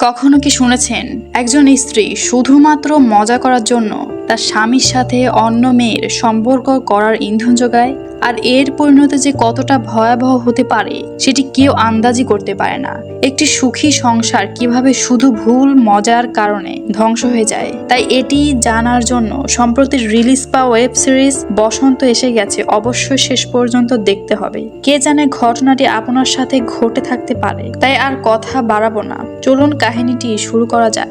কখনো কি শুনেছেন একজন স্ত্রী শুধুমাত্র মজা করার জন্য তার স্বামীর সাথে অন্য মেয়ের সম্পর্ক করার ইন্ধন যোগায়? আর এর পরিণতি যে কতটা ভয়াবহ হতে পারে সেটি কেউ আন্দাজই করতে পারে না। একটি সুখী সংসার কিভাবে শুধু ভুল মজার কারণে ধ্বংস হয়ে যায়, তাই এটি জানার জন্য সম্প্রতি রিলিজ পাওয়া ওয়েব সিরিজ বসন্ত এসে গেছে অবশ্যই শেষ পর্যন্ত দেখতে হবে। কে জানে ঘটনাটি আপনার সাথে ঘটে থাকতে পারে। তাই আর কথা বাড়াবো না, চলুন কাহিনীটি শুরু করা যাক।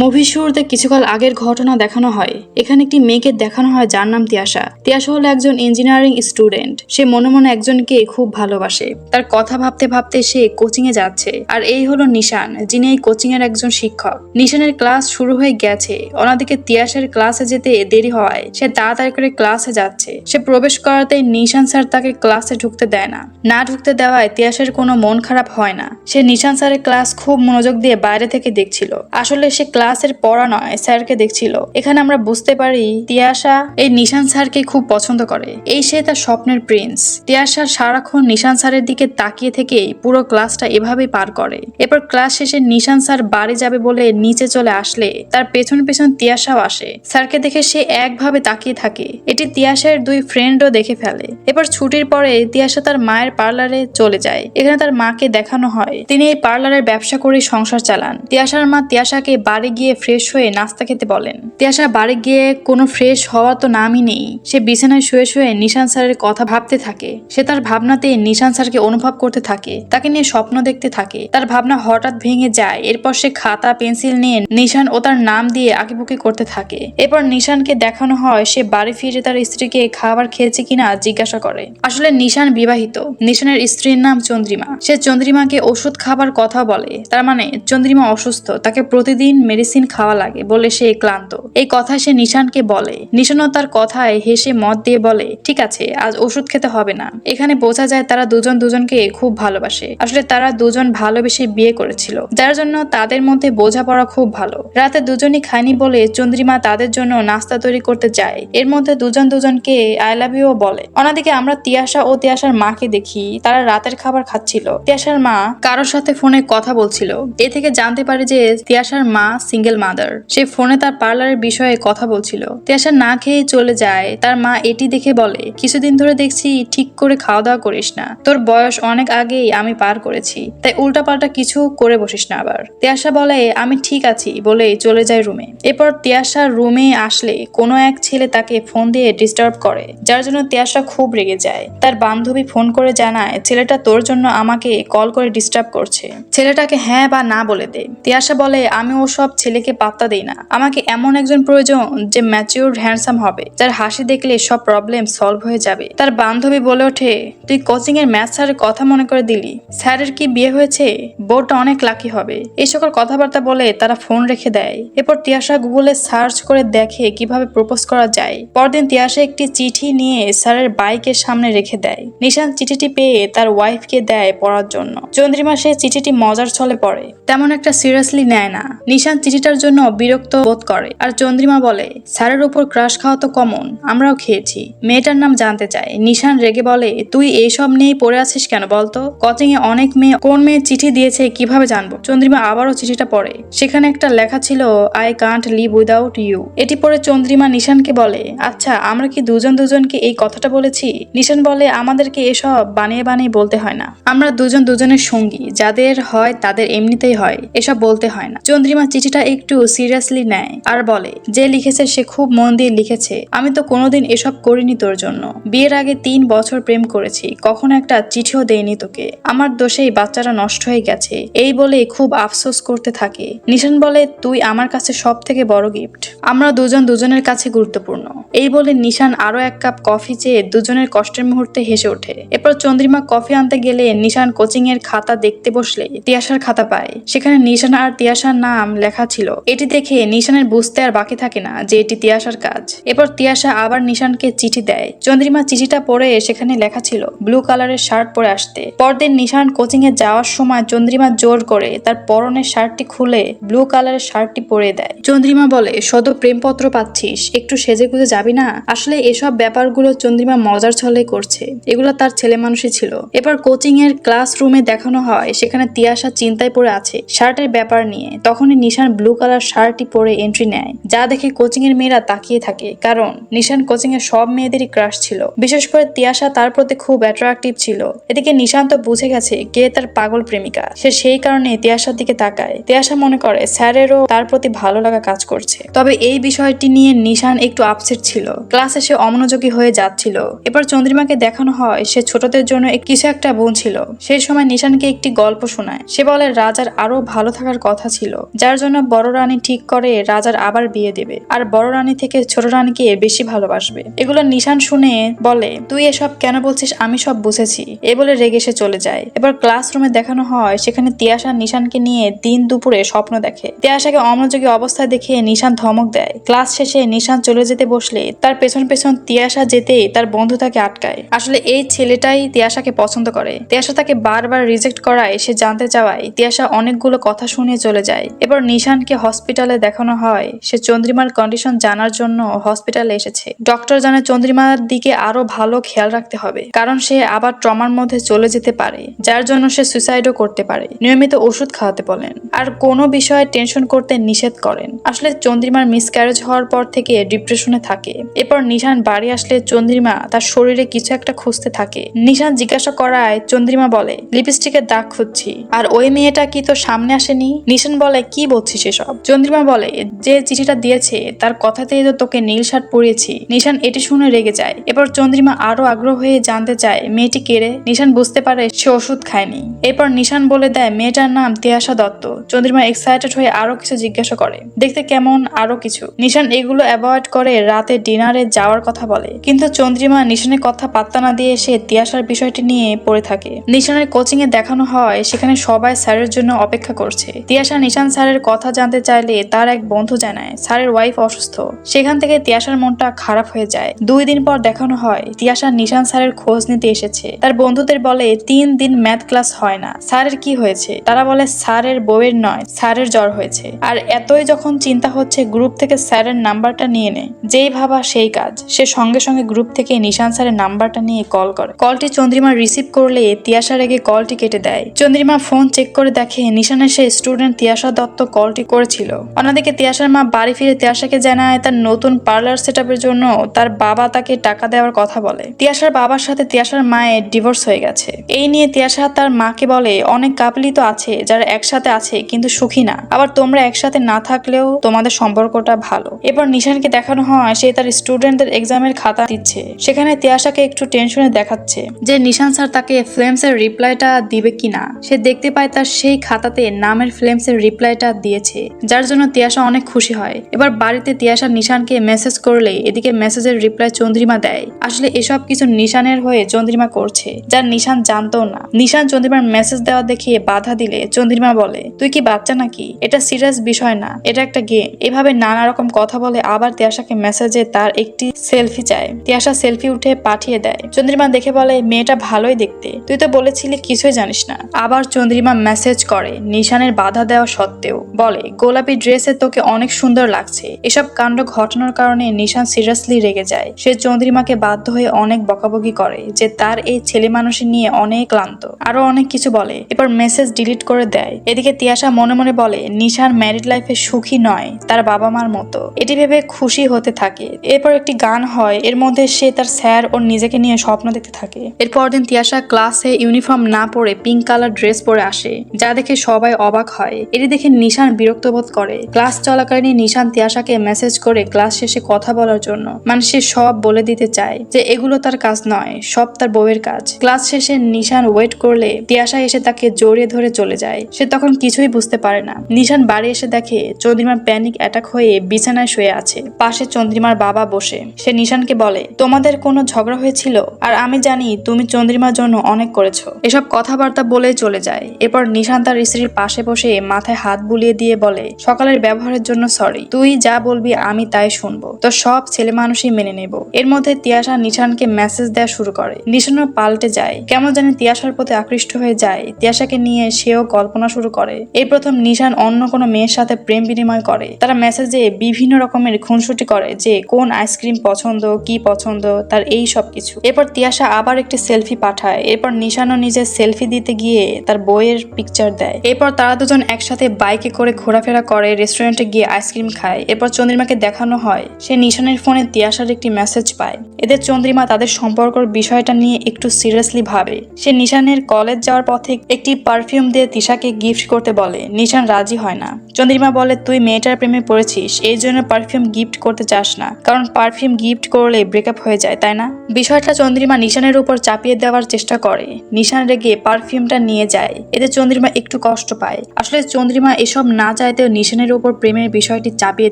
মুভির শুরুতে কিছুকাল আগের ঘটনা দেখানো হয়। এখানে একটি মেয়েকে দেখানো হয় যার নাম তিয়াশা। তিয়াশা হলো একজন ইঞ্জিনিয়ারিং স্টুডেন্ট। সে মনে মনে একজনকে খুব ভালোবাসে। তার কথা ভাবতে ভাবতে সে কোচিং এ যাচ্ছে। আর এই হলো নিশান, যিনি এই কোচিং এর একজন শিক্ষক। নিশানের ক্লাস শুরু হয়ে গেছে, অন্যদিকে তিয়াশার ক্লাসে যেতে দেরি হওয়ায় সে তাড়াতাড়ি করে ক্লাসে যাচ্ছে। সে প্রবেশ করাতেই নিশান স্যার তাকে ক্লাসে ঢুকতে দেয় না ঢুকতে দেওয়ায় তিয়াশার কোনো মন খারাপ হয় না। সে নিশান স্যারের ক্লাস খুব মনোযোগ দিয়ে বাইরে থেকে দেখছিল। আসলে সে ক্লাসের পড়া নয়, স্যারকে দেখছিল। এখানে আমরা বুঝতে পারি তিয়াশা এই নিশান স্যারকে খুব পছন্দ করে। এই সে তার স্বপ্নের প্রিন্স। তিয়াশা সারাক্ষণ নিশান স্যারের দিকে তাকিয়ে থেকে পুরো ক্লাসটা এভাবেই পার করে। এরপর ক্লাস শেষে নিশান স্যার বাড়ি যাবে বলে নিচে চলে আসলে তার পেছন পেছন তিয়াশাও আসে। স্যারকে দেখে সে একভাবে তাকিয়ে থাকে। এটি তিয়াশার দুই ফ্রেন্ডও দেখে ফেলে। এরপর ছুটির পরে তিয়াশা তার মায়ের পার্লারে চলে যায়। এখানে তার মাকে দেখানো হয় তিনি এই পার্লারের ব্যবসা করে সংসার চালান। তিয়াশার মা তিয়াশাকে বাড়ি গিয়ে ফ্রেশ হয়ে নাস্তা খেতে বলেন। তিয়াশা বাড়ি গিয়ে কোনো ফ্রেশ হওয়ার তো নামই নেই। সে বিছানায় শুয়ে শুয়ে নিশান স্যারের কথা ভাবতে থাকে। সে তার ভাবনাতে নিশান স্যারকে অনুভব করতে থাকে, তাকে নিয়ে স্বপ্ন দেখতে থাকে। তার ভাবনা হঠাৎ ভেঙে যায়। এরপর সে খাতা পেন্সিল নিয়ে নিশান ও তার নাম দিয়ে আঁকিবুকি করতে থাকে। এরপর নিশানকে দেখানো হয় সে বাড়ি ফিরে তার স্ত্রীকে খাবার খেয়েছে কিনা জিজ্ঞাসা করে। আসলে নিশান বিবাহিত। নিশানের স্ত্রীর নাম চন্দ্রিমা। সে চন্দ্রিমাকে ওষুধ খাবার কথা বলে। তার মানে চন্দ্রিমা অসুস্থ, তাকে প্রতিদিন মেডিসিন খাওয়া লাগে বলে সে ক্লান্ত। এই কথা সে নিশানকে বলে। নিশানও তার কথায় হেসে মত দিয়ে বলে, ঠিক আছে, আজ ওষুধ খেতে হবে না। এখানে বোঝা যায় তারা দুজন দুজনকে খুব ভালোবাসে। আসলে তারা দুজন ভালোবেসে বিয়ে করেছিল, যার জন্য তাদের মধ্যে বোঝাপড়া খুব ভালো। রাতে দুজনই খায়নি বলে চন্দ্রিমা তাদের জন্য নাস্তা তৈরি করতে যায়। এর মধ্যে দুজন দুজনকে আই লাভ ইউ বলে। অন্যদিকে আমরা তিয়াশা ও তিয়াশার মাকে দেখি তারা রাতের খাবার খাচ্ছিল। তিয়াশার মা কারোর সাথে ফোনে কথা বলছিল। এ থেকে জানতে পারি যে তিয়াশার মা সিঙ্গেল মাদার। সে ফোনে তার পার্লারের বিষয়ে কথা বলছিল। তিয়াশা না খেয়ে চলে যায়। তার মা এটি দেখে বলে, কিছুদিন ধরে দেখছি ঠিক করে খাওয়া দাওয়া করিস না। তোর বয়স অনেক আগেই আমি পার করেছি, তাই উল্টাপাল্টা কিছু করে বসিস না আবার। তিয়াশা বলে, আমি ঠিক আছি বলে চলে যায় রুমে। এরপর তিয়াশা রুমে আসলে কোনো এক ছেলে তাকে ফোন দিয়ে ডিস্টার্ব করে, যার জন্য তিয়াশা খুব রেগে যায়। তার বান্ধবী ফোন করে জানায়, ছেলেটা তোর জন্য আমাকে কল করে ডিস্টার্ব করছে, ছেলেটাকে হ্যাঁ বা না বলে দে। তিয়াশা বলে, আমি ওসব ছেলেকে পাত্তা দেই না। আমাকে এমন একজন প্রয়োজন যে ম্যাচিউর হ্যান্ডসাম হবে, যার হাসি দেখলে সব প্রবলেম সলভ হয়ে যাবে। তার বান্ধবী বলে ওঠে, তুই কোচিং এর ম্যাথ স্যারের কথা মনে করে দিলি। স্যারের কি বিয়ে হয়েছে? বোর্ডটা অনেক লাকি হবে। এই সকল কথাবার্তা বলে তারা ফোন রেখে দেয়। এরপর তিয়াশা গুগলে সার্চ করে দেখে কিভাবে প্রপোজ করা যায়। পরদিন তিয়াশা একটি চিঠি নিয়ে স্যারের বাইকের সামনে রেখে দেয়। নিশান চিঠিটি পেয়ে তার ওয়াইফকে দেয় পড়ার জন্য। চন্দ্রিমা সে চিঠিটি মজার ছলে পড়ে, তেমন একটা সিরিয়াসলি নেয় না। নিশান চিঠিটার জন্য বিরক্ত বোধ করে। আর চন্দ্রিমা বলে, স্যারের উপর ক্রাশ খাওয়া তো কমন, আমরাও খেয়েছি। মেয়েটার নাম জানতে চায়। নিশান রেগে বলে, তুই এইসব নিয়েই পড়ে আছিস কেন বলতো? কোচিং এ অনেক মেয়ে, কোন মেয়ে চিঠি দিয়েছে কিভাবে জানবো? চন্দ্রিমা আবারও চিঠিটা পড়ে। সেখানে একটা লেখা ছিল, I can't live without you. এটি পড়ে চন্দ্রিমা নিশানকে বলে, আচ্ছা আমরা কি দুজন দুজনকে এই কথাটা বলেছি? নিশান বলে, আমাদেরকে এসব বানিয়ে বানিয়ে বলতে হয় না। আমরা দুজন দুজনের সঙ্গী, যাদের হয় তাদের এমনিতেই হয়, এসব বলতে হয় না। চন্দ্রিমা চিঠিটা একটু সিরিয়াসলি নেয় আর বলে, যে লিখেছে সে খুব মন দিয়ে লিখেছে। আমি তো কোনোদিন এসব করিনি তোর জন্য। বিয়ের আগে 3 বছর প্রেম করেছি, কখনো একটা চিঠিও দেয়নি তোকে। আমার দোষেই বাচ্চাটা নষ্ট হয়ে গেছে। এই বলে খুব আফসোস করতে থাকে। নিশান বলে, তুই আমার কাছে সব থেকে বড় গিফট। আমরা দুজন দুজনের কাছে গুরুত্বপূর্ণ। এই বলে নিশান আরো 1 কাপ কফি চেয়ে দুজনের কষ্টের মুহূর্তে হেসে ওঠে। এরপর চন্দ্রিমা কফি আনতে গেলে নিশান কোচিং এর খাতা দেখতে বসলে তিয়াশার খাতা পায়। সেখানে নিশান আর তিয়াশার নাম লেখা লেখা ছিল। এটি দেখে নিশানের বুঝতে আর বাকি থাকে না যে এটি তিয়াশার কাজ। এরপর তিয়াশা আবার নিশানকে চিঠি দেয়। চন্দ্রিমা চিঠিটা পড়ে সেখানে লেখা ছিল ব্লু কালারের শার্ট পরে আসতে। পরদিন নিশান কোচিং এ যাওয়ার সময় চন্দ্রিমা জোর করে তার পরনের শার্টটি খুলে ব্লু কালারের শার্টটি পরে দেয়। চন্দ্রিমা বলে, শত প্রেমপত্র পাচ্ছিস, একটু সেজে গুজে যাবি না? আসলে এসব ব্যাপারগুলো চন্দ্রিমা মজার ছলে করছে, এগুলো তার ছেলে মানুষই ছিল। এবার কোচিং এর ক্লাসরুমে দেখানো হয় সেখানে তিয়াশা চিন্তায় পড়ে আছে শার্টের ব্যাপার নিয়ে। তখনই নিশান ব্লু কালার শার্টটি পরে এন্ট্রি নেয়, যা দেখে কোচিং এর মেয়েরা তাকিয়ে থাকে, কারণ নিশান কোচিং এর সব মেয়েদেরই ক্রাশ ছিল, বিশেষ করে তিয়াশা তার প্রতি খুব অ্যাট্রাকটিভ ছিল। এদিকে নিশান তো বুঝে গেছে কে তার পাগল প্রেমিকা, সে সেই কারণে তিয়াশার দিকে তাকায়। তিয়াশা মনে করে স্যারেরও তার প্রতি ভালো লাগা কাজ করছে। তবে এই বিষয়টি নিয়ে নিশান একটু আপসেট ছিল, ক্লাসে সে অমনোযোগী হয়ে যাচ্ছিল। এবার চন্দ্রিমাকে দেখানো হয় সে ছোটদের জন্য কিছু একটা বোন ছিল। সেই সময় নিশানকে একটি গল্প শোনায়। সে বলে রাজার আরো ভালো থাকার কথা ছিল, যার জন্য বড় রানী ঠিক করে রাজার আবার বিয়ে দেবে, আর বড় রানী থেকে ছোট রানীকে বেশি ভালোবাসবে। এগুলো নিশান শুনে বলে, তুই এসব কেন বলছিস, আমি সব বুঝেছি, এ বলে রেগে সে চলে যায়। এবার ক্লাসরুমে দেখানো হয় সেখানে তিয়াশা নিশানকে নিয়ে দিন দুপুরে স্বপ্ন দেখে। তিয়াশাকে অমনোযোগী অবস্থায় দেখে নিশান ধমক দেয়। ক্লাস শেষে নিশান চলে যেতে বসলে তার পেছন পেছন তিয়াশা যেতেই তার বন্ধু তাকে আটকায়। আসলে এই ছেলেটাই তিয়াশাকে পছন্দ করে। তিয়াশা তাকে বারবার রিজেক্ট করায় সে জানতে চাওয়ায় তিয়াশা অনেকগুলো কথা শুনিয়ে চলে যায়। এবার নিশানকে হসপিটালে দেখানো হয় সে চন্দ্রিমার কন্ডিশন জানার জন্য হসপিটালে এসেছে। ডক্টর জানে চন্দ্রিমার দিকে আরো ভালো খেয়াল রাখতে হবে, কারণ সে আবার ট্রমার মধ্যে চলে যেতে পারে, যার জন্য সে সুইসাইডও করতে পারে। নিয়মিত ওষুধ খাওয়াতে বলেন, আর কোনো বিষয়ে টেনশন করতে নিষেধ করেন। আসলে চন্দ্রিমার মিসক্যারেজ হওয়ার পর থেকে ডিপ্রেশনে থাকে। এরপর নিশান বাড়ি আসলে চন্দ্রিমা তার শরীরে কিছু একটা খুঁজতে থাকে। নিশান জিজ্ঞাসা করায় চন্দ্রিমা বলে, লিপস্টিকের দাগ খুঁজছি। আর ওই মেয়েটা কি তোর সামনে আসেনি? নিশান বলে, কি বলছিস এসব? চন্দ্রিমা বলে, যে চিঠিটা দিয়েছে তার কথাতেই তো তোকে নীল শার্ট পরিয়েছি। নিশান এটি শুনে রেগে যায়। এরপর চন্দ্রিমা আরো আগ্রহ হয়ে জানতে চায় মেয়েটি কে রে। নিশান বুঝতে পারে সে ওষুধ খায়নি। এরপর নিশান বলে দেয় মেয়েটার নাম তিয়াশা দত্ত। চন্দ্রিমা এক্সাইটেড হয়ে আরো কিছু জিজ্ঞাসা করে, দেখতে কেমন, আরো কিছু। নিশান এগুলো অ্যাভয়েড করে রাতে ডিনারে যাওয়ার কথা বলে, কিন্তু চন্দ্রিমা নিশানের কথা পাত্তা না দিয়ে সে তিয়াশার বিষয়টি নিয়ে পড়ে থাকে। নিশানের কোচিং এ দেখানো হয় সেখানে সবাই স্যারের জন্য অপেক্ষা করছে। তিয়াশা নিশান স্যারের কথা জানতে চাইলে তার এক বন্ধু জানায় স্যারের ওয়াইফ অসুস্থ। সেখান থেকে তিয়াশার মনটা খারাপ হয়ে যায়। 2 দিন পর দেখানো হয় তিয়াশা নিশান স্যারের খোঁজ নিতে এসেছে। তার বন্ধুদের বলে 3 দিন ম্যাথ ক্লাস হয় না। স্যারের কি হয়েছে? তারা বলে স্যারের বউয়ের নয়, স্যারের জ্বর হয়েছে। আর এতই যখন চিন্তা হচ্ছে গ্রুপ থেকে স্যারের নাম্বারটা নিয়ে নে। যেই ভাবা সেই কাজ, সে সঙ্গে সঙ্গে গ্রুপ থেকে নিশান স্যারের নাম্বারটা নিয়ে কল করে। কলটি চন্দ্রিমা রিসিভ করলে তিয়াশা রেগে কলটি কেটে দেয়। চন্দ্রিমা ফোন চেক করে দেখে নিশানের সেই স্টুডেন্ট তিয়াশা দত্ত কলটি করেছিল। অন্যদিকে তিয়াশার মা বাড়ি ফিরে তিয়াশাকে জানায় তার নতুন পার্লার সেটআপের জন্য তার বাবা তাকে টাকা দেওয়ার কথা বলে। তিয়াশার বাবার সাথে তিয়াশার মায়ের ডিভোর্স হয়ে গেছে। এই নিয়ে তিয়াশা তার মাকে বলে, অনেক কাপলই তো আছে যারা একসাথে আছে কিন্তু সুখী না, আবার তোমরা একসাথে না থাকলেও তোমাদের সম্পর্কটা ভালো। এরপর নিশানকে দেখানো হয় সে তার স্টুডেন্টদের এক্সামের খাতা দিচ্ছে। সেখানে তিয়াশাকে একটু টেনশনে দেখাচ্ছে যে নিশান স্যার তাকে ফ্লেমস এর রিপ্লাইটা দিবে কিনা। সে দেখতে পায় তার সেই খাতাতে নামের ফ্লেমস এর রিপ্লাইটা দিয়েছে, যার জন্য তিয়াশা অনেক খুশি হয়। এবার বাড়িতে তিয়াশা নিশানকে মেসেজ করলে এদিকে মেসেজের রিপ্লাই চন্দ্রিমা দেয়। আসলে এসব কিছু নিশানের হয়ে চন্দ্রিমা করছে, যার নিশান জানতো না। নিশান চন্দ্রিমার মেসেজ দেওয়া দেখিয়ে বাধা দিলে চন্দ্রিমা বলে, তুই কি বাচ্চা নাকি? এটা সিরিয়াস বিষয় না, এটা একটা গেম। এভাবে নানা রকম কথা বলে আবার তিয়াশাকে মেসেজে তার একটি সেলফি চায়। তিয়াশা সেলফি উঠে পাঠিয়ে দেয়। চন্দ্রিমা দেখে বলে, মেয়েটা ভালোই দেখতে, তুই তো বলেছিলি কিছুই জানিস না। আবার চন্দ্রিমা মেসেজ করে নিশানের বাধা দেওয়া সত্ত্বেও, বলে গোলাপি ড্রেসে তোকে অনেক সুন্দর লাগছে। এসব কাণ্ড ঘটনার কারণে নিশান সিরিয়াসলি রেগে যায়। সে চন্দ্রিমাকে বাধ্য হয়ে অনেক বকাবকি করে যে তার এই ছেলে মানুষের নিয়ে অনেক ক্লান্ত, আরো অনেক কিছু বলে। এবার মেসেজ ডিলিট করে দেয়। এদিকে তিয়াশা মনে মনে বলে নিশান ম্যারিড লাইফে সুখী নয়, তার বাবা মার মতো। এটি ভেবে খুশি হতে থাকে। এরপর একটি গান হয়, এর মধ্যে সে তার স্যার ও নিজেকে নিয়ে স্বপ্ন দেখতে থাকে। এরপর দিন তিয়াশা ক্লাসে ইউনিফর্ম না পরে পিঙ্ক কালার ড্রেস পরে আসে, যা দেখে সবাই অবাক হয়। এটি দেখে নিশান বিরক্ত বোধ করে। ক্লাস চলাকালীন নিশান তিয়াশাকে মেসেজ করে ক্লাস শেষে কথা বলার জন্য, মানে সে সব বলে দিতে চায় যে এগুলো তার কাজ নয়, সব তার বউয়ের কাজ। ক্লাস শেষে নিশান ওয়েট করলে তিয়াশা এসে তাকে জড়িয়ে ধরে চলে যায়। সে তখন কিছুই বুঝতে পারে না। নিশান বাড়ি এসে দেখে চন্দ্রিমার প্যানিক অ্যাটাক হয়ে বিছানায় শুয়ে আছে, পাশে চন্দ্রিমার বাবা বসে। সে নিশানকে বলে, তোমাদের কোনো ঝগড়া হয়েছিল? আর আমি জানি তুমি চন্দ্রিমার জন্য অনেক করেছো। এসব কথাবার্তা বলে চলে যায়। এরপর নিশান তার স্ত্রীর পাশে বসে মাথায় হাত বুলিয়ে দিয়ে দিয়ে বলে, সকালের ব্যবহারের জন্য সরি, তুই যা বলবি আমি তাই শুনবো, তো সব ছেলে মানুষই মেনে নেব। এর মধ্যে তিয়াশা নিশানকে মেসেজ দেওয়া শুরু করে। নিশানও পাল্টে যায়, কেমন জানি তিয়াশার প্রতি আকৃষ্ট হয়ে যায়। তিয়াশাকে নিয়ে সেও কল্পনা শুরু করে। এই প্রথম নিশান অন্য কোনো মেয়ের সাথে প্রেম বিনিময় করে। তারা মেসেজে বিভিন্ন রকমের খুনসুটি করে যে কোন আইসক্রিম পছন্দ, কি পছন্দ তার, এই সব কিছু। এরপর তিয়াশা আবার একটি সেলফি পাঠায়। এরপর নিশানও নিজের সেলফি দিতে গিয়ে তার বইয়ের পিকচার দেয়। এরপর তারা দুজন একসাথে বাইকে করে ঘোরাফেরা করে, রেস্টুরেন্টে গিয়ে আইসক্রিম খায়। এরপর চন্দ্রিমাকে দেখানো হয় সে নিশানের ফোনে তিয়াশার একটি মেসেজ পায়। এদের চন্দ্রিমা তাদের সম্পর্কের বিষয়টা নিয়ে একটু সিরিয়াসলি ভাবে। সে নিশানের কলেজ যাওয়ার পথে একটি পারফিউম দিয়ে তিশাকে গিফট করতে বলে। নিশান রাজি হয় না। চন্দ্রিমা বলে, তুই মেয়েটার প্রেমে পড়েছিস, এই জন্য পারফিউম গিফট করতে চাস না, কারণ পারফিউম গিফট করলে ব্রেকআপ হয়ে যায়, তাই না? বিষয়টা চন্দ্রিমা নিশানের উপর চাপিয়ে দেওয়ার চেষ্টা করে। নিশান রেগে পারফিউমটা নিয়ে যায়। এতে চন্দ্রিমা একটু কষ্ট পায়। আসলে চন্দ্রিমা এসব না চাইতেও নিশানের উপর প্রেমের বিষয়টি চাপিয়ে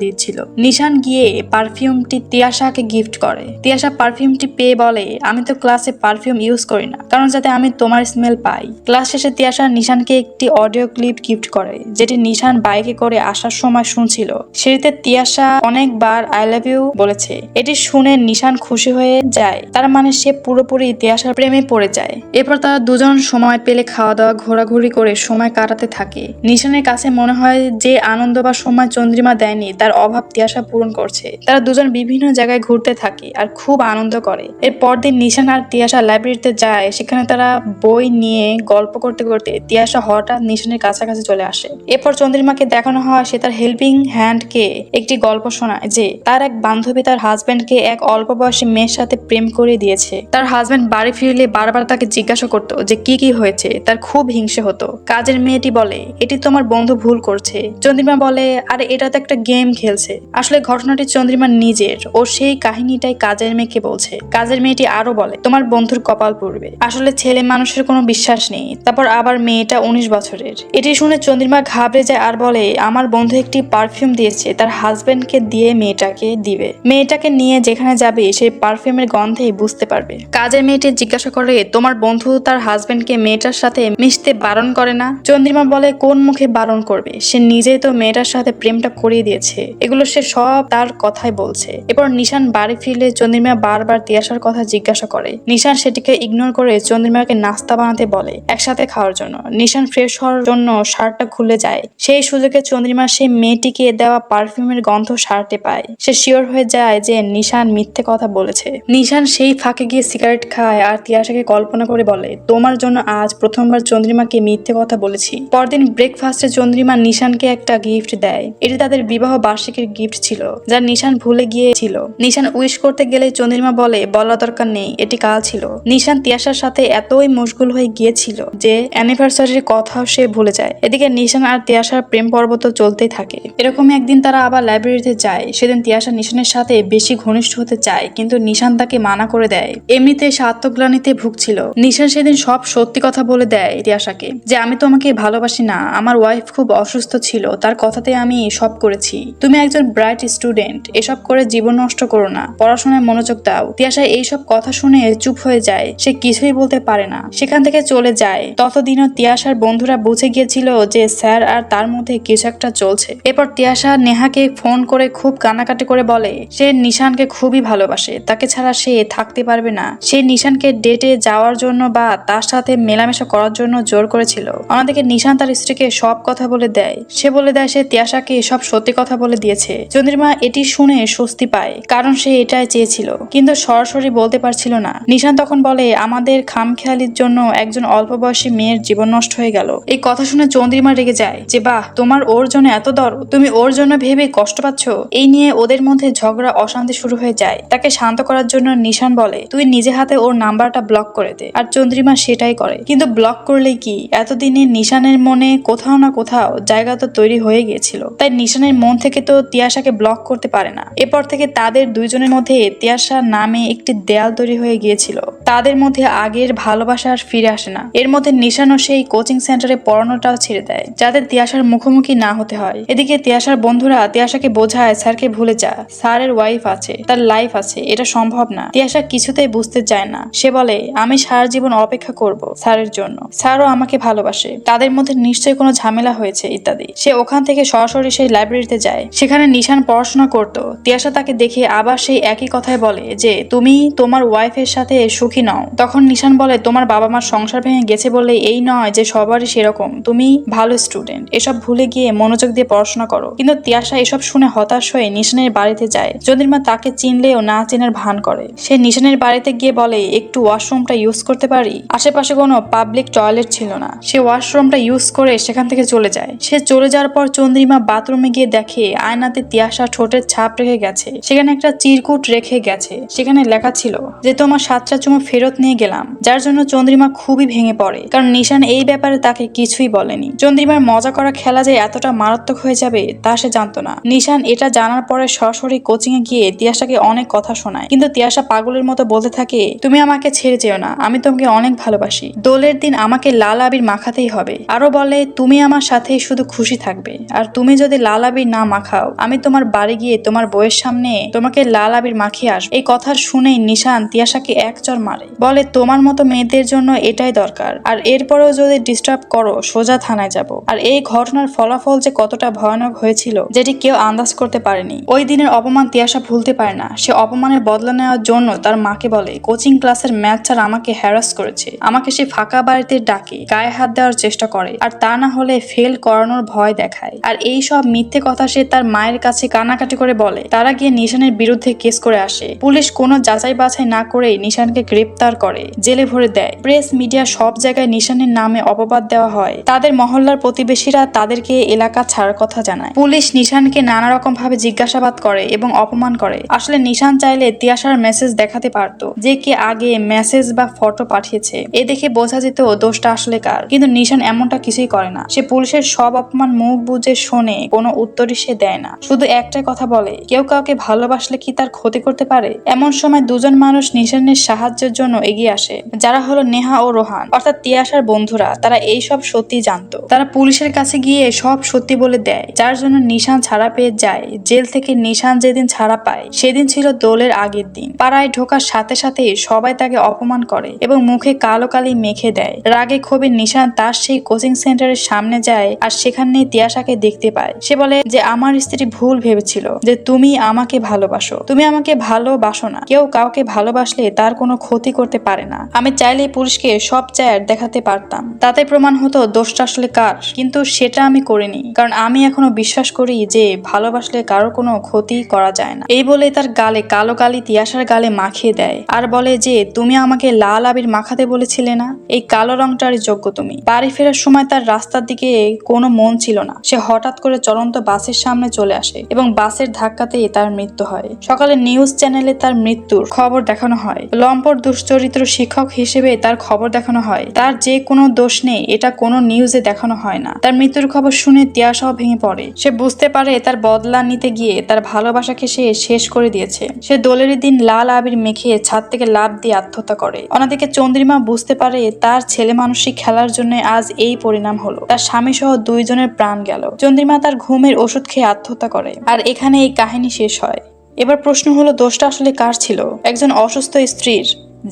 দিচ্ছিল। নিশান গিয়ে পারফিউমটি তিয়াশাকে গিফট করে। তিয়াশা পারফিউমটি পেয়ে বলে, আমি তো ক্লাসে পারফিউম ইউজ করি না, কারণ যাতে আমি তোমার স্মেল পাই। ক্লাস শেষে তিয়াশা নিশানকে একটি অডিও ক্লিপ গিফট করে, যেটি নিশান বাইকে করে আসার সময় শুনছিল। সেটিতে তিয়াশা অনেকবার আই লাভ ইউ বলেছে। এটি শুনে নিশান খুশি হয়ে যায়, তার মানে সে পুরোপুরি তিয়াশার প্রেমে পড়ে যায়। এরপর তারা দুজন সময় পেলে খাওয়া দাওয়া ঘোরাঘুরি করে সময় কাটাতে থাকে। নিশানের কাছে মনে হয় যে আনন্দ বা সময় চন্দ্রিমা দেয়নি তার অভাব তিয়াশা পূরণ করছে। তারা দুজন বিভিন্ন জায়গায় ঘুরতে থাকে আর খুব আনন্দ করে। এর পরদিন নিশান আর তিয়াশা লাইব্রেরিতে যায়। সেখানে তারা বই নিয়ে গল্প করতে করতে তিয়াশা হঠাৎ নিশানের কাছাকাছি চলে আসে। এরপর চন্দ্রিমাকে দেখানো হয় সে তার হেল্পিং হ্যান্ডকে একটি গল্প শোনায় যে তার এক বান্ধবী তার হাজবেন্ডকে এক অল্প বয়সী মেয়ের সাথে প্রেম করে দিয়েছে। তার হাজবেন্ড বাড়ি ফিরলে বারবার তাকে জিজ্ঞাসা করতো যে কি কি হয়েছে। তার খুব হিংসে হতো। কাজের মেয়েটি বলে, এটি তোমার বন্ধু ভুল করছে। চন্দ্রিমা বলে, আরে এটা তো একটা গেম খেলছে। আসলে ঘটনাটি চন্দ্রিমার নিজের, ও সেই কাহিনীটাই কাজের মেয়েকে বলছে। কাজের মেয়েটি আরো বলে, তোমার বন্ধুর কপাল পড়বে, আসলে ছেলে মানুষের কোনো বিশ্বাস নেই। তারপর আবার মেয়েটা 19 বছরের। এটি শুনে চন্দ্রিমা ঘাবড়ে যায় আর বলে, আমার বন্ধু একটি পারফিউম দিয়েছে, তার হাজবেন্ডকে দিয়ে মেয়েটাকে দিবে। মেয়েটাকে নিয়ে যেখানে যাবে সেই পারফিউমের গন্ধেই বুঝতে পারবে। কাজের মেয়েটি জিজ্ঞাসা করে, তোমার বন্ধু তার হাজবেন্ডকে মেয়েটার সাথে মিশতে বারণ করে না? চন্দ্রিমা বলে, কোন মুখে বারণ করবে, সে নিজেই তো মেয়েটার সাথে প্রেমটা করিয়ে দিয়েছে। এগুলো সে সব তার কথাই বলছে। এরপর নিশান বাড়ি ফিরলে চন্দ্রিমা বারবার তিয়াশার কথা জিজ্ঞাসা করে। নিশান সেটিকে ইগনোর করে চন্দ্রিমাকে নাস্তা বানাতে বলে একসাথে খাওয়ার জন্য। নিশান ফ্রেশ হওয়ার জন্য শার্টটা খুলে যায়। সেই সুযোগে চন্দ্রিমা সেই মেয়েটিকে দেওয়া পারফিউমের গন্ধ শার্টে পায়। সে শিওর হয়ে যায় যে নিশান মিথ্যে কথা বলেছে। নিশান সেই ফাঁকে গিয়ে সিগারেট খায় আর তিয়াশাকে কল্পনা করে বলে, তোমার জন্য আজ প্রথমবার চন্দ্রিমাকে মিথ্যে কথা বলেছি। পরদিন ব্রেকফাস্টে চন্দ্রিমা নিশানকে একটা গিফট দেয়। এটি তাদের বিবাহ বার্ষিকীর গিফট ছিল, যা নিশান ভুলে গিয়েছিল। নিশান উইশ করতে গেলে চন্দ্রিমা বলে, বলা দরকার নেই, এটি কাল ছিল। নিশান তিয়াশার সাথে এতই মশগুল হয়ে গিয়েছিল যে অ্যানিভার্সারির কথাও সে ভুলে যায়। এদিকে নিশান আর তিয়াশার প্রেম পর্ব তো চলতেই থাকে। এরকমই একদিন তারা আবার লাইব্রেরিতে যায়। সেদিন তিয়াশা নিশানের সাথে বেশি ঘনিষ্ঠ হতে চায়, কিন্তু নিশান তাকে মানা করে দেয়। এমনিতে সে আত্মগ্লানিতে ভুগছিল। নিশান সেদিন সব সত্যি কথা বলে দেয় তিয়াশাকে যে আমি তোমাকে ভালোবাসি না, আমার ওয়াইফ খুব অসুস্থ ছিল, তার কথাতে আমি সব করেছি। তুমি একজন ব্রাইট স্টুডেন্ট, এসব করে জীবন নষ্ট করো না, পড়াশোনায় মনোযোগ দাও। তিয়াশা এইসব কথা শুনে চুপ হয়ে যায়। সে কিছুই বলতে পারে না, সেখান থেকে চলে যায়। ততদিনও তিয়াশার বন্ধুরা বুঝে গিয়েছিল যে স্যার আর তার মধ্যে কিছু একটা চলছে। এরপর তিয়াশা নেহাকে ফোন করে খুব কান্নাকাটি করে বলে সে নিশানকে খুবই ভালোবাসে, তাকে ছাড়া সে থাকতে পারবে না। সে নিশানকে ডেটে যাওয়ার জন্য বা তার সাথে মেলামেশা করার জন্য জোর করেছিল। অন্যদিকে নিশান তার স্ত্রীকে সব কথা বলে দেয়। সে বলে দেয় সে তিয়াশাকে সব সত্যি কথা বলে দিয়েছে। চন্দ্রিমা এটি শুনে স্বস্তি পায়, কারণ সে এটাই চেয়েছিল, কিন্তু সরাসরি বলতে পারছিল না। নিশান তখন বলে, আমাদের খামখেয়ালির জন্য একজন অল্প বয়সী মেয়ের জীবন নষ্ট হয়ে গেল। এই কথা শুনে চন্দ্রিমা রেগে যায় যে বাহ, তোমার ওর জন্য এত দরদ, তুমি ওর জন্য ভেবে কষ্ট পাচ্ছ। এই নিয়ে ওদের মধ্যে ঝগড়া অশান্তি শুরু হয়ে যায়। তাকে শান্ত করার জন্য নিশান বলে, তুই নিজে হাতে ওর নাম্বারটা ব্লক করে দে। আর চন্দ্রিমা সেটাই করে। কিন্তু ব্লক করলেই কি, এতদিনে নিশানের মনে কোথাও না কোথাও জায়গা তো তৈরি হয়ে গিয়েছিল। তাই নিশানের মন থেকে তো তিয়াশাকে ব্লক করতে পারে না। এরপর থেকে তাদের দুইজনের মধ্যে তিয়াশা নামে একটি দেয়াল তৈরি হয়ে গিয়েছিল। তাদের মধ্যে আগের ভালোবাসা আর ফিরে আসে না। এর মধ্যে নিশানও সেই কোচিং সেন্টারে পড়ানোটাও ছেড়ে দেয়, যাতে তিয়াশার মুখোমুখি না হতে হয়। এদিকে তিয়াশার বন্ধুরা তিয়াশাকে বোঝায় স্যারকে ভুলে যা, স্যারের ওয়াইফ আছে, তার লাইফ আছে, এটা সম্ভব না। তিয়াশা কিছুতেই বুঝতে চায় না। সে বলে, আমি সারা জীবন অপেক্ষা করব স্যারের জন্য, স্যারও আমাকে ভালোবাসে, তাদের মধ্যে নিশ্চয়ই কোনো ঝামেলা হয়েছে ইত্যাদি। সে ওখান থেকে সরাসরি সেই লাইব্রেরিতে যায়। সেখানে নিশান পড়াশোনা করত। তিয়াশা তাকে দেখে আবার সেই একই কথাই বলে যে তুমি তোমার ওয়াইফের সাথে সুখী নও। তখন নিশান বলে তোমার বাবা মার সংসার ভেঙে গেছে বলে এই নয় যে সবারই সেরকম, তুমি ভালো স্টুডেন্ট, এসব ভুলে গিয়ে মনোযোগ দিয়ে পড়াশোনা করো। কিন্তু তিয়াশা এসব শুনে হতাশ হয়ে নিশানের বাড়িতে যায়। চন্দ্রিমা তাকে চিনলেও না চেনার ভান করে। সে নিশানের বাড়িতে গিয়ে বলে একটু ওয়াশরুমটা ইউজ করতে পারি। আশেপাশে কোনো পাবলিক টয়লেট ছিল না। সে ওয়াশরুমটা ইউজ করে সেখান থেকে চলে যায়। সে চলে যাওয়ার পর চন্দ্রিমা বাথরুমে গিয়ে দেখে আয়নাতে তিয়াশা ঠোঁটের ছাপ রেখে গেছে। সেখানে একটা চিরকুট রেখে গেছে। সেখানে লেখা ছিল যে তোমার 7টা চুমু ফেরত নিয়ে গেলাম। যার জন্য চন্দ্রিমা খুবই ভেঙে পড়ে, কারণ নিশান এই ব্যাপারে তাকে কিছুই বলেনি। চন্দ্রিমার মজা করা খেলা যে এতটা মারাত্মক হয়ে যাবে তা সে জানতো না। নিশান এটা জানার পরে সরাসরি কোচিং এ গিয়ে তিয়াশাকে অনেক কথা শোনায়। কিন্তু তিয়াশা পাগলের মতো বলতে থাকে তুমি আমাকে ছেড়ে যেও না, আমি তোমাকে অনেক ভালোবাসি। দোলের দিন আমাকে লাল আবির মাখাতেই হবে। আরো বলে তুমি আমার সাথে শুধু খুশি থাকবে, আর তুমি যদি লাল আবির না মাখাও আমি তোমার বাড়ি গিয়ে তোমার বউয়ের সামনে তোমাকে লাল আবির মাখিয়ে আসবো। এই কথা শুনেই নিশান তিয়াশাকে এক চড় মারে, বলে তোমার মতো মেয়েদের জন্য এটাই দরকার, আর এরপরেও যদি ডিস্টার্ব করো সোজা থানায় যাব। আর এই ঘটনার ফলাফল যে কতটা ভয়ানক হয়েছিল যেটি কেউ আন্দাজ করতে পারেনি। ওই দিনের অপমান তিয়াশা ভুলতে পারে না। সে অপমানের বদলা নেওয়ার জন্য তার মাকে বলে কোচিং ক্লাসের ম্যাথ স্যার আমাকে হ্যারাস করেছে। আমাকে সে ফাঁকা বাড়িতে ডাকে, গায়ে হাত দেওয়ার চেষ্টা করে, আর তা না হলে ফেল করানোর ভয় দেখায়। আর এই সব মিথ্যে কথা সে তার মায়ের কাছে কানাকাটি করে বলে। তারা গিয়ে নিশানের বিরুদ্ধে কেস করে আসে। পুলিশ কোনো যাচাই বাছাই না করে নিশানকে গ্রেপ্তার করে জেলে ভরে দেয়। প্রেস মিডিয়া সব জায়গায় নিশানের নামে অপবাদ দেওয়া হয়। তাদের মহল্লার প্রতিবেশীরা তাদেরকে এলাকা ছাড়ার কথা জানায়। পুলিশ নিশানকে নানা রকম ভাবে জিজ্ঞাসাবাদ করে এবং অপমান করে। আসলে নিশান চাইলে তিয়াশার মেসেজ দেখাতে পারতো যে কে আগে মেসেজ বা ফটো পাঠিয়েছে। এ দেখে বোঝা যেত দোষটা আসলে কার। কিন্তু নিশান এমনটা কিছুই করে না। সে পুলিশের সব অপমান মুখ বুজে শোনে, কোনো উত্তরই সে দেয় না। শুধু একটাই কথা বলে কেউ কাউকে ভালোবাসলে কি তার ক্ষতি করতে পারে। এমন সময় দুজন মানুষ নিশানের সাহায্যের জন্য এগিয়ে আসে, যারা হলো নেহা ও রোহান, অর্থাৎ তিয়াশার বন্ধুরা। তারা এই সব সত্যি জানতো। তারা পুলিশের কাছে গিয়ে সব সত্যি বলে দেয়, যার জন্য নিশান ছাড়া পেয়ে যায়। জেল থেকে নিশান যেদিন ছাড়া পায় সেদিন ছিল দোলের আগের দিন। পাড়ায় ঢোকার সাথে সাথে সবাই তাকে অপমান করে এবং মুখে কালো কালি মেখে দেয়। রাগে ক্ষোভে নিশান তার সেই কোচিং সেন্টারের সামনে যায়, আর সেখানে তিয়াশাকে দেখতে পায়। সে বলে যে আমার স্ত্রী ভুল ভেবেছিল যে তুমি আমাকে ভালোবাসো, তুমি আমাকে ভালোবাসো না। কেউ কাউকে ভালোবাসলে তার কোনো ক্ষতি করতে পারে না। আমি চাইলে পুলিশকে সব চায়ের দেখাতে পারতাম, তাতে প্রমাণ হতো দোষটা আসলে কার, কিন্তু সেটা আমি করিনি, কারণ আমি এখনো বিশ্বাস করি যে ভালোবাসলে কারো কোনো ক্ষতি করা যায় না। এই বলে তার গালে কালো কালি তিয়াশার গালে মাখিয়ে দেয়, আর বলে যে তুমি আমাকে লাল আবির মাখাতে বলেছিলে না, এই কালো রংটারই যোগ্য তুমি। বাড়ি ফেরার সময় তার রাস্তার দিকে কোনো মন ছিল না। সে হঠাৎ করে চলন্ত বাসের সামনে চলে আসে এবং বাসের ধাক্কাতেই তার মৃত্যু হয়। সকালে নিউজ চ্যানেলে তার মৃত্যুর খবর দেখানো হয়। লম্পট দুশ্চরিত্র শিক্ষক হিসেবে তার খবর দেখানো হয়। তার যে কোনো দোষ নেই এটা কোনো নিউজে দেখানো হয় না। তার মৃত্যুর খবর শুনে তিয়াশাও ভেঙে পড়ে। সে বুঝতে পারে তার বদলা নিতে গিয়ে তার ভালোবাসাকে সে শেষ করে দিয়েছে। সে দোলের দিন লাল আবির মেখে ছাদ থেকে লাফ দিয়ে আত্মহত্যা করে। অন্যদিকে চন্দ্রিমা বুঝতে পারে তার ছেলে মানুষই খেলার জন্য আজ এই পরিণাম হলো। তার স্বামী সহ 2 জনের প্রাণ গেল। চন্দ্রিমা তার ঘুমের ওষুধ খেয়ে আত্মহত্যা করে। আর এখানে এই কাহিনী শেষ হয়। এবার প্রশ্ন হলো দোষটা আসলে কার ছিল? একজন অসুস্থ স্ত্রীর,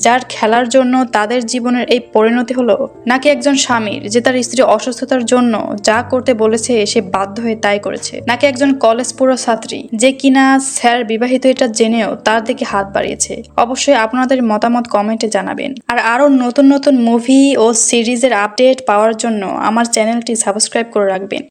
যার খেলার জন্য তাদের জীবনের এই পরিণতি হলো, নাকি একজন স্বামীর যে তার স্ত্রী অসুস্থতার জন্য যা করতে বলেছে সে বাধ্য হয়ে তাই করেছে? নাকি একজন কলেজ পড়ুয়া ছাত্রী যে কিনা স্যার বিবাহিত এটা জেনেও তার দিকে হাত বাড়িয়েছে? অবশ্যই আপনাদের মতামত কমেন্টে জানাবেন। আর আরো নতুন নতুন মুভি ও সিরিজের আপডেট পাওয়ার জন্য আমার চ্যানেলটি সাবস্ক্রাইব করে রাখবেন।